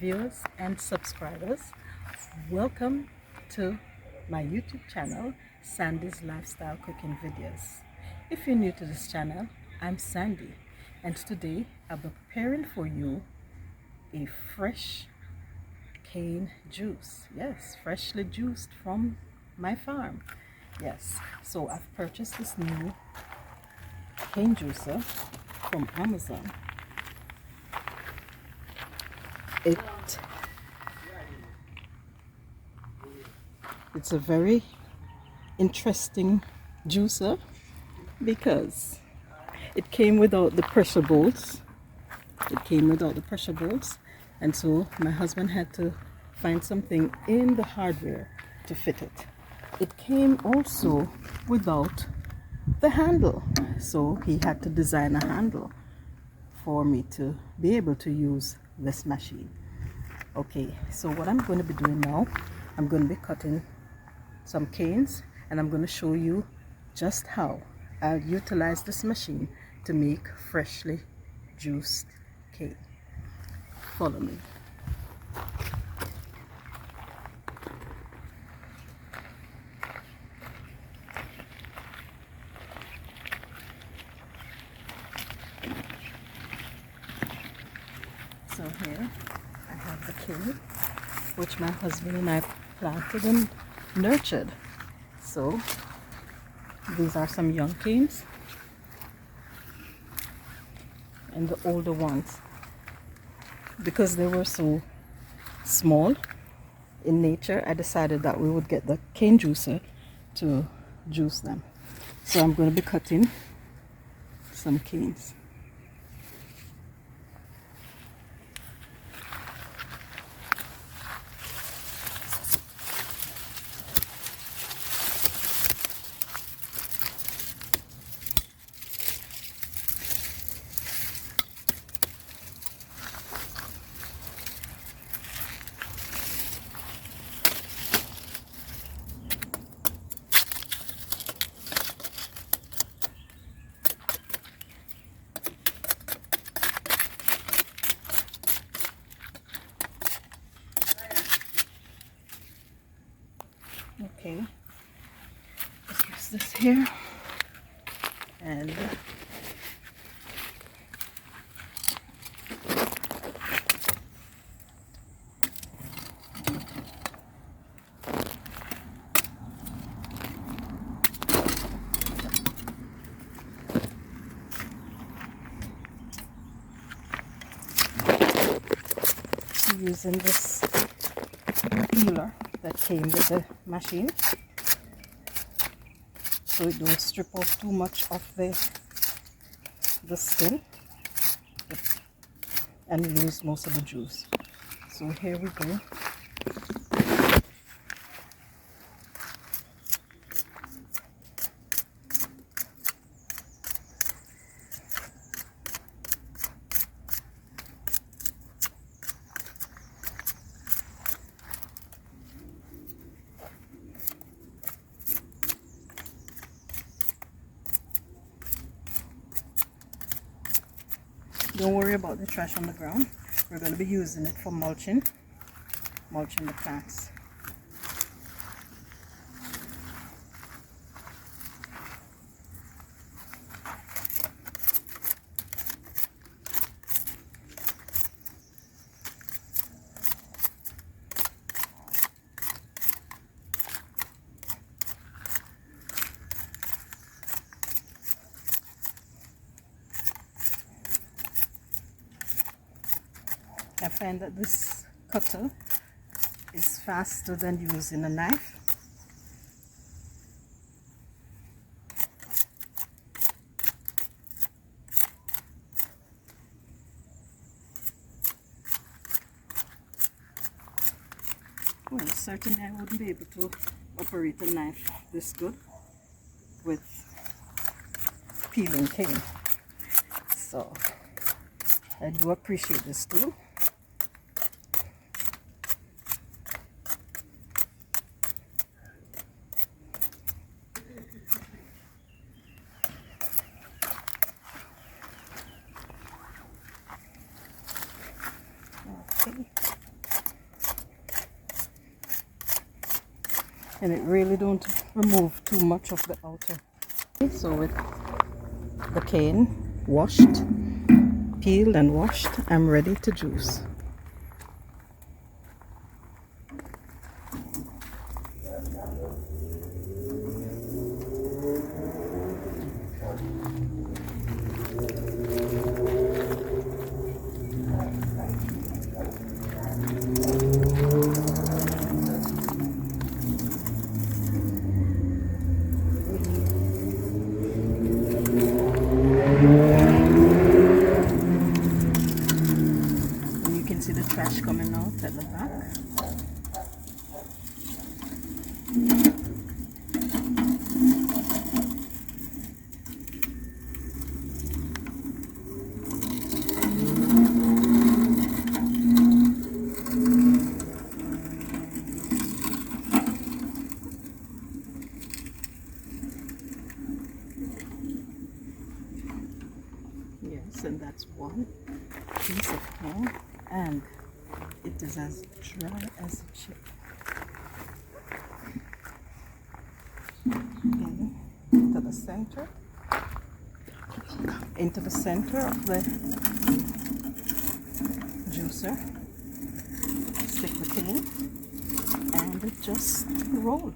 viewers and subscribers. Welcome to my YouTube channel, Sandy's Lifestyle Cooking Videos. If you're new to this channel, I'm Sandy, and today I'll be preparing for you a fresh cane juice. Yes, freshly juiced from my farm. Yes, so I've purchased this new cane juicer from Amazon. It's a very interesting juicer because it came without the pressure bolts. And so my husband had to find something in the hardware to fit it. It came also without the handle, so he had to design a handle for me to be able to use this machine. Okay, so what I'm going to be doing now, I'm going to be cutting some canes, and I'm going to show you just how I'll utilize this machine to make freshly juiced cane. Follow me. So here I have the cane, which my husband and I planted and nurtured. So these are some young canes, and the older ones, because they were so small in nature, I decided that we would get the cane juicer to juice them. So I'm going to be cutting some canes. Okay, let's use this here, and using this peeler that came with the machine, so it don't strip off too much of the skin and lose most of the juice. So here we go. Don't worry about the trash on the ground. We're going to be using it for mulching the plants. I find that this cutter is faster than using a knife. Well, certainly I wouldn't be able to operate a knife this good with peeling cane. So I do appreciate this tool. Okay. and it really don't remove too much of the outer. So with the cane washed, peeled and washed, I'm ready to juice. See the trash coming out at the back. Yes, and that's one piece of cane. And it is as dry as a chip. Again, into the center of the juicer, stick the cane, and it just roll.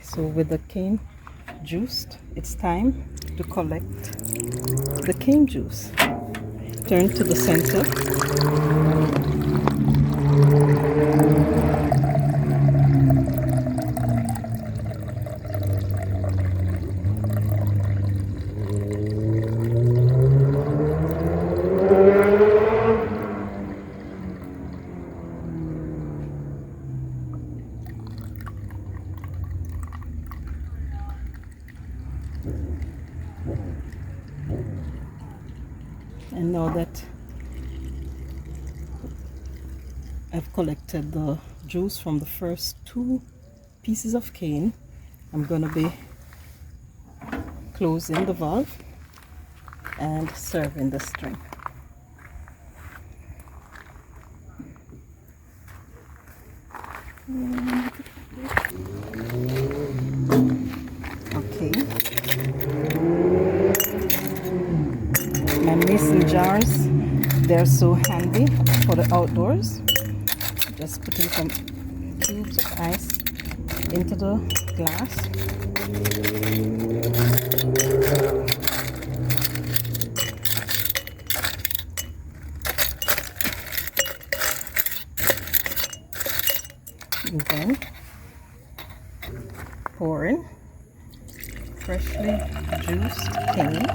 So with the cane juiced, it's time to collect the cane juice. Turn to the center. And now that I've collected the juice from the first 2 pieces of cane, I'm going to be closing the valve and serving the string. Okay. My mason jars, they're so handy for the outdoors. Just putting some cubes of ice into the glass. And then pour in freshly juiced cane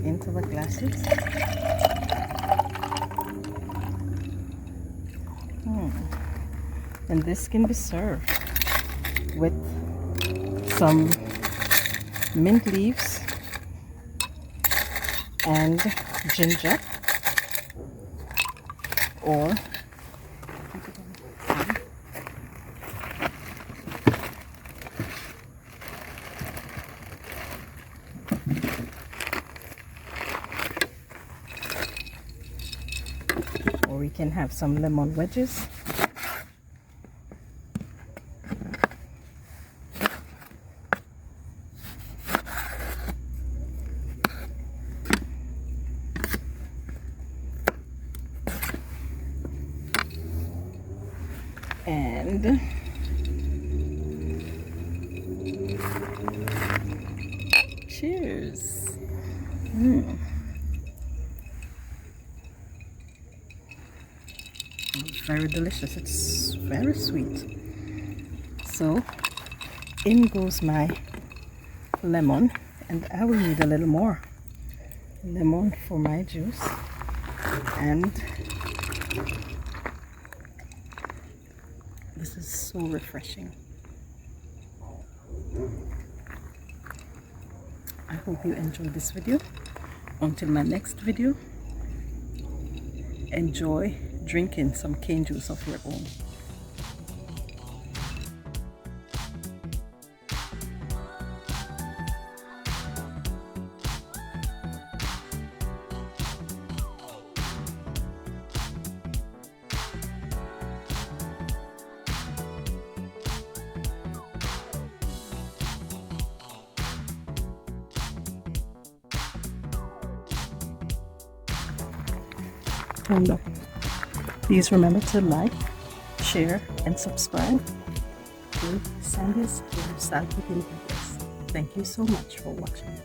into the glasses. And this can be served with some mint leaves and ginger, or we can have some lemon wedges. And cheers. Very delicious. It's very sweet. So in goes my lemon, and I will need a little more lemon for my juice. And this is so refreshing. I hope you enjoyed this video. Until my next video, enjoy drinking some cane juice of your own. And please remember to like, share, and subscribe to Sandy's Lifestyle Cooking Videos. Thank you so much for watching.